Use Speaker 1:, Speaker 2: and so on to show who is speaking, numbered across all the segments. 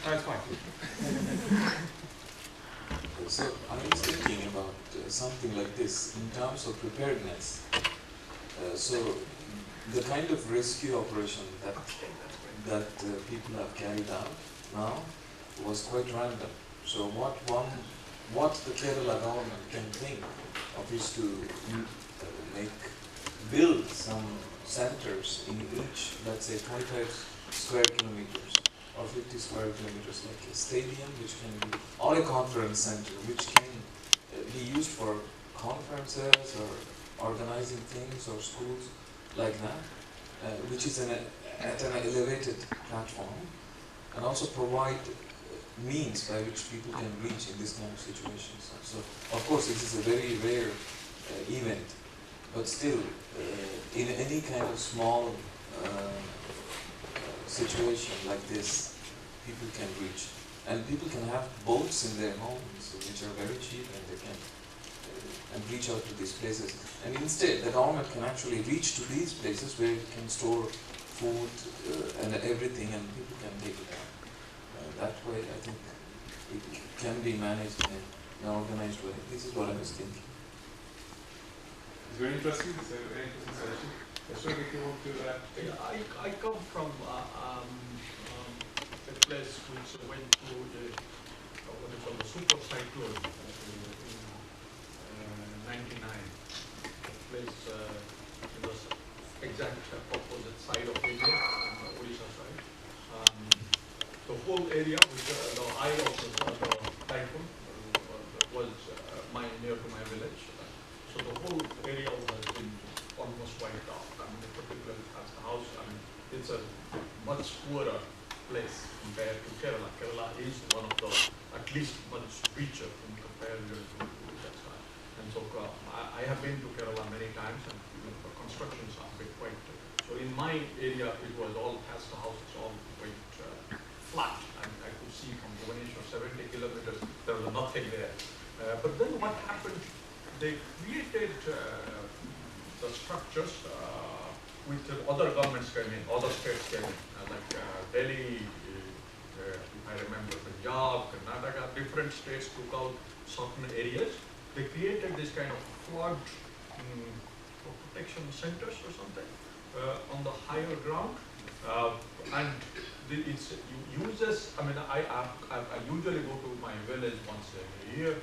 Speaker 1: That's fine.
Speaker 2: So I was thinking about something like this in terms of preparedness. So the kind of rescue operation that people have carried out now was quite random. So what the Kerala government can think of is to build some centers in each, let's say 25 square kilometers or 50 square kilometers, like a stadium which can be, or a conference center which can be used for conferences or organizing things or schools like that, which is at an elevated platform, and also provide means by which people can reach in this kind of situations. So, of course, this is a very rare event, but still, in any kind of small situation like this, people can reach. And people can have boats in their homes, which are very cheap, and they can and reach out to these places. And instead, the government can actually reach to these places where it can store food and everything, and people can take it out. That way, I think it can be managed in an organized way. This is what I was thinking.
Speaker 1: It's very interesting. It's a very interesting session. Ashok, if you want to
Speaker 3: I come from a place which went through what they call the super cyclone in '99. The place was exact opposite side of India, on the Odisha side. The whole area, which the eye of the typhoon was near to my village. So the whole area has been almost wiped out. I mean, particularly as the house, I mean, it's a much poorer place compared to Kerala. Kerala is one of the, at least much richer in comparison to that side. And so I have been to Kerala many times, and the constructions are quite. So in my area, it was all as the houses all quite flat, and I could see from Bhubaneswar 70 kilometers, there was nothing there. But then what happened, they created the structures which other governments came in, other states came in, like Delhi, if I remember, Punjab, Karnataka, different states took out certain areas. They created this kind of flood protection centers or something on the higher ground, and it uses. I mean, I usually go to my village once a year,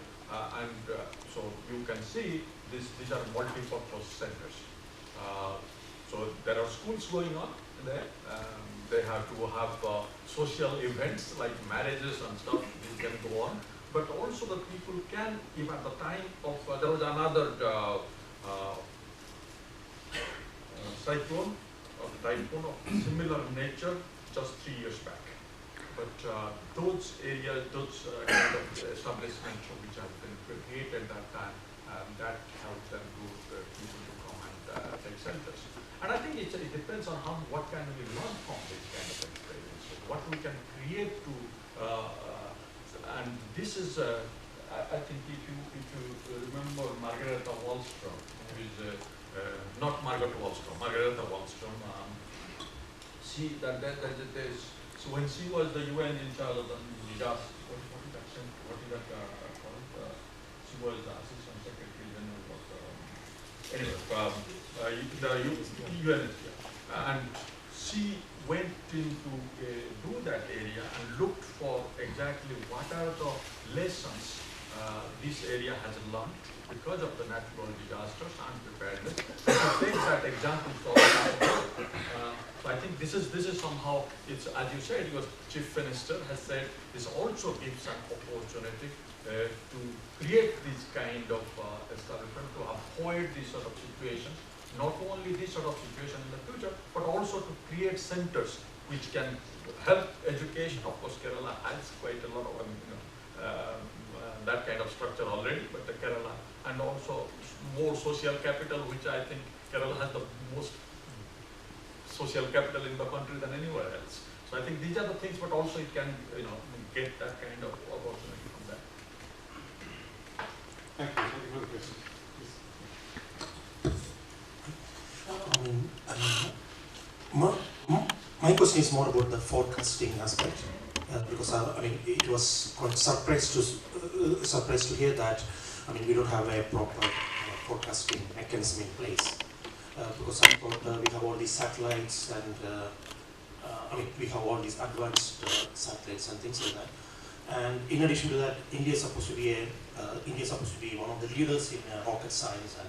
Speaker 3: and so you can see these are multi-purpose centers. So there are schools going on there. They have to have social events like marriages and stuff. These can go on, but also the people can, if at the time of there was another cyclone or typhoon of similar nature just 3 years back. But those areas, those kind of establishments which have been created that time, that helps them to people to come and take centers. And I think it depends on what can we learn from this kind of experience, what we can create to, and this is, I think if you remember Margareta Wallström, who is not Margaret Wallström, Margareta Wallström, she so when she was the UN in charge of the disaster, what is that called? She was the Assistant Secretary General of the UN, and she went into do that area and looked for exactly what are the lessons this area has learned because of the natural disasters and preparedness. So take that example for so I think this is somehow, it's, as you said, your Chief Minister has said, this also gives an opportunity to create this kind of establishment, to avoid these sort of situations, not only this sort of situation in the future, but also to create centers which can help education. Of course, Kerala has quite a lot of that kind of structure already, but the Kerala, and also more social capital, which I think Kerala has the most social capital in the country than anywhere else. So I think these are the things, but also it can, get that kind of opportunity from that.
Speaker 1: Thank you. Thank you for the question.
Speaker 4: My question is more about the forecasting aspect. because I mean it was quite surprised to hear that. I mean we don't have a proper forecasting mechanism in place, because I thought we have all these satellites and I mean we have all these advanced satellites and things like that. And in addition to that, India is supposed to be one of the leaders in rocket science and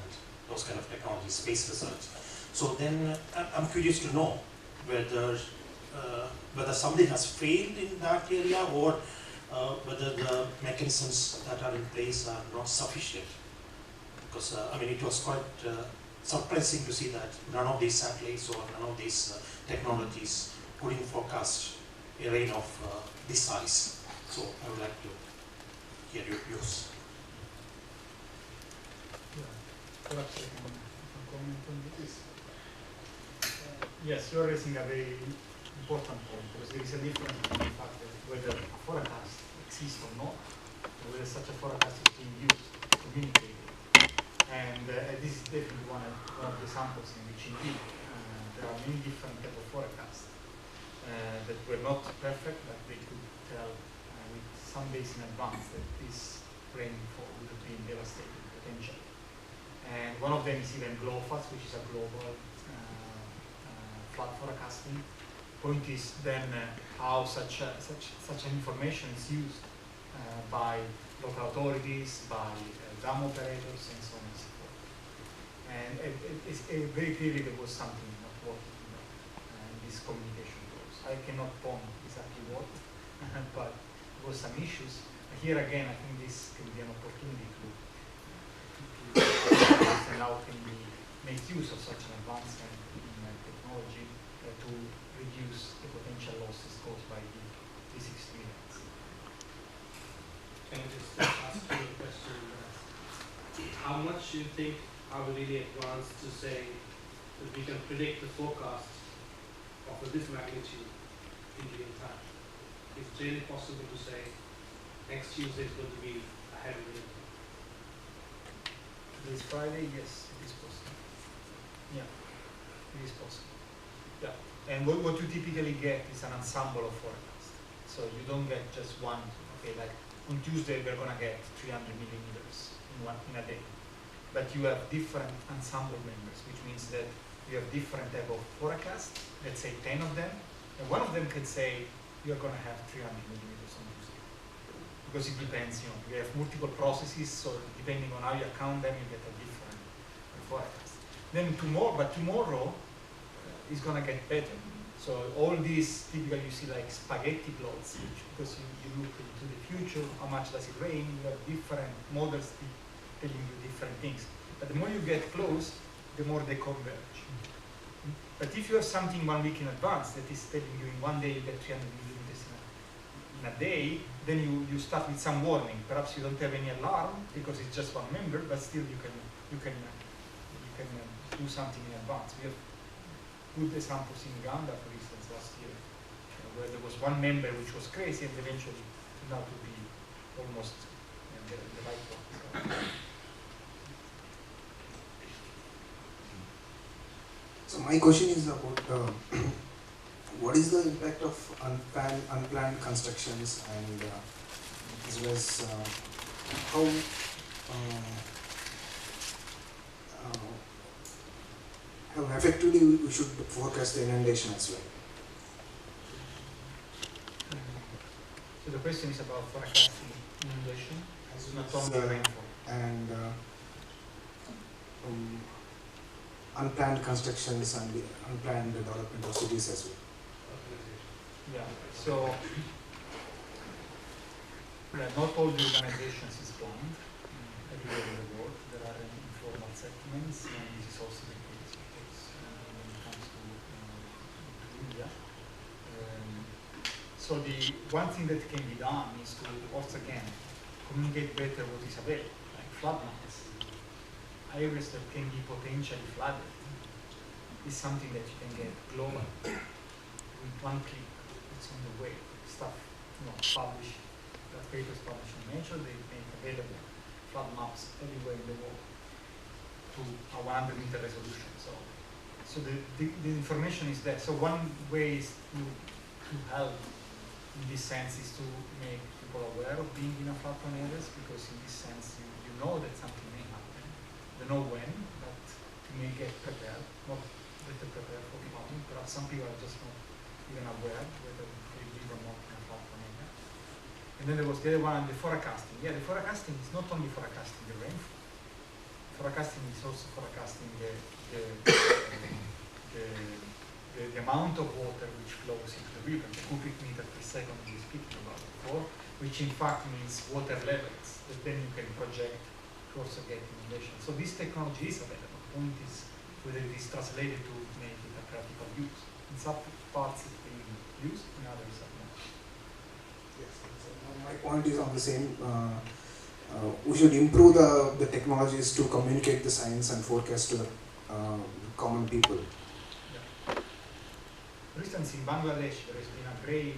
Speaker 4: those kind of technologies, space research. So then I'm curious to know whether something has failed in that area, or whether the mechanisms that are in place are not sufficient. Because I mean, it was quite surprising to see that none of these satellites or none of these technologies couldn't forecast a rain of this size. So I would like to hear your views.
Speaker 5: Perhaps I can comment on this. Yes, you are raising a very important point, because there is a difference between the fact that whether a forecast exists or not, or whether such a forecast is being used to communicate it. And this is definitely one of the samples in which indeed there are many different types of forecasts that were not perfect, but they could tell with some days in advance that this rainfall would have been devastating potentially. And one of them is even GLOFAS, which is a global flood forecasting. Point is then how such an information is used by local authorities, by dam operators, and so on and so forth. And it's very clearly there was something not working in this communication flows. I cannot point exactly what, but there was some issues. Here again, I think this can be an opportunity to understand how can we make use of such an advancement in technology to reduce the potential losses caused by these extreme events.
Speaker 6: Can I just ask you a question? How much do you think are we really advanced to say that we can predict the forecast of this magnitude in real time? Is it really possible to say next Tuesday is going to be a heavy rain?
Speaker 5: This Friday, yes, it is possible. Yeah, it is possible. Yeah, and what you typically get is an ensemble of forecasts. So you don't get just one. Okay, like on Tuesday we're gonna get 300 millimeters in a day, but you have different ensemble members, which means that you have different type of forecasts. Let's say 10 of them, and one of them could say you're gonna have 300 millimeters on Tuesday. Because it depends, you have multiple processes, so depending on how you account them, you get a different forecast. Then tomorrow is going to get better. So all these, typically you see like spaghetti plots, because you look into the future, how much does it rain, you have different models telling you different things. But the more you get close, the more they converge. But if you have something 1 week in advance that is telling you in one day you get 300 millimeters in a day, then you start with some warning. Perhaps you don't have any alarm because it's just one member, but still you can do something in advance. We have good examples in Uganda, for instance, last year, where there was one member which was crazy and eventually turned out to be almost the right one.
Speaker 7: So my question is about what is the impact of unplanned constructions, and as well as how effectively we should forecast the inundation as well.
Speaker 5: So the question is about forecasting inundation, not only rainfall.
Speaker 7: And unplanned constructions and the unplanned development of cities as well.
Speaker 5: Yeah, so not all the organizations is planned everywhere in the world. There are informal settlements, and this is also the case when it comes to India. So the one thing that can be done is to, once again, communicate better what is available, like flood maps. Areas that can be potentially flooded is something that you can get global with one click. It's on the way. Stuff, published, papers published in Nature, they make available flood maps everywhere in the world to a 100 meter resolution. So the information is there. So one way is to help in this sense is to make people aware of being in a floodplain areas, because in this sense you know that something may happen. You don't know when, but you may get prepared, not better prepared for flooding. Perhaps some people are just not even aware whether they live or not in a floodplain area. And then there was the other one, the forecasting. Yeah, the forecasting is not only forecasting the rainfall. Forecasting is also forecasting the amount of water which flows into the river, the cubic meter per second we were speaking about before, which in fact means water levels that then you can project to also get inundation. So this technology is available. The point is whether it is translated to make it a practical use. In some parts it's being used, in others are not.
Speaker 7: Yes, my point is on the same. We should improve the technologies to communicate the science and forecast to the common people.
Speaker 5: Yeah. For instance, in Bangladesh, there has been a great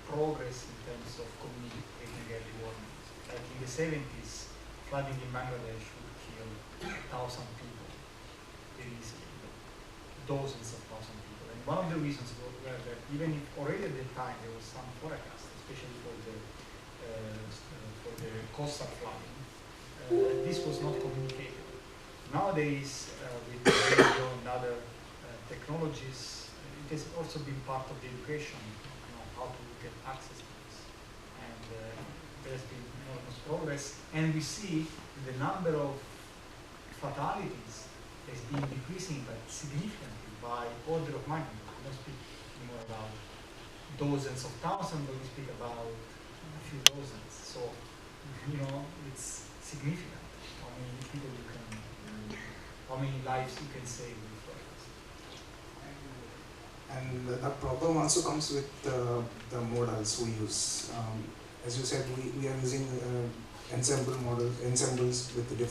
Speaker 5: progress in terms of communicating early warnings. Like in the 70s, flooding in Bangladesh would kill 1,000 people very easily, dozens of thousand people. And one of the reasons were that even if already at the time there was some forecast, especially for the coastal flooding, this was not communicated. Nowadays, with the radio and other technologies, it has also been part of the education, how to get access to this. And there's been enormous progress. And we see the number of fatalities has been decreasing, but significantly by order of magnitude. We don't speak anymore about dozens of thousands, but we speak about a few dozens. So, it's significant how many people you can, how many lives you can save with forecast.
Speaker 7: And the problem also comes with the models we use. As you said, we are using ensembles with the different